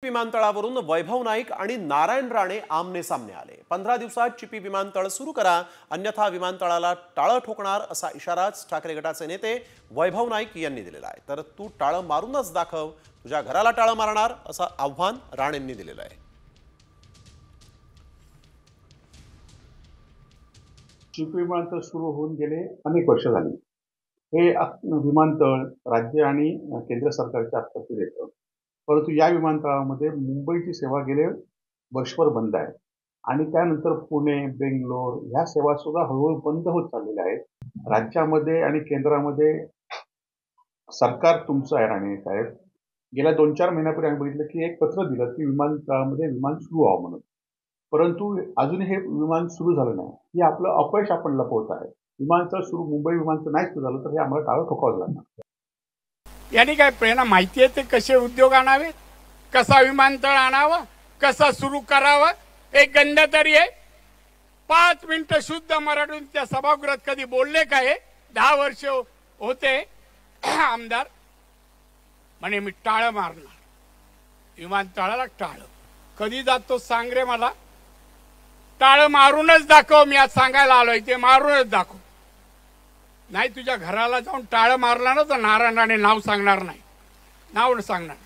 विमानतळावरून वैभव नाईक आणि नारायण राणे आमने सामने आले। 15 दिवसात चिपी विमानतळ सुरू करा, अन्यथा विमानतळाला टाळं ठोकणार असा इशाराच ठाकरे गटाचे नेते वैभव नाईक यांनी दिलेला आहे। तर तू टाळं मारूनच दाखव, तुझ्या घराला टाळं मारणार असं आव्हान राणेंनी दिलेलं आहे। चिपी विमानतळ सुरू होऊन गेले अनेक वर्ष झाली। हे विमानतळ राज्य आणि केंद्र सरकारच्या अखत्यारीत येतं, परंतु या विमानतळामध्ये मुंबईची सेवा गेले वर्षभर बंद आहे आणि त्यानंतर पुणे, बेंगलोर ह्या सेवा सुद्धा हळूहळू बंद होत चाललेल्या आहेत। राज्यामध्ये आणि केंद्रामध्ये सरकार तुमचं आहे राणे साहेब। गेल्या 2-4 महिन्यापूर्वी आम्ही बघितलं की एक पत्र दिलं की विमानतळामध्ये विमान सुरू व्हावं म्हणून, परंतु अजून हे विमान सुरू झालं नाही। हे आपलं अपयश आपण लपवत आहे। विमानतळ सुरू, मुंबई विमानतळ नाही सुरू झालं तर हे आम्हाला टाळं ठोकावं लागणार। यांनी काय प्रेरणा माहिती आहे ते कसे उद्योग आणावेत, कसा विमानतळ आणावा, कसा सुरू करावा, एक गंध तरी आहे। 5 मिनिटं शुद्ध मराठीतून त्या सभागृहात कधी बोलले का? हे 10 वर्ष होते आमदार म्हणे मी टाळं मारणार, विमानतळाला टाळं कधी जातो सांग रे मला, टाळं मारूनच दाखव। मी आज सांगायला आलोय ते मारूनच दाखव, नाही तुझ्या घराला जाऊन टाळं मारला ना तर नारायण राणे नाव सांगणार नाही, नाव सांगणार।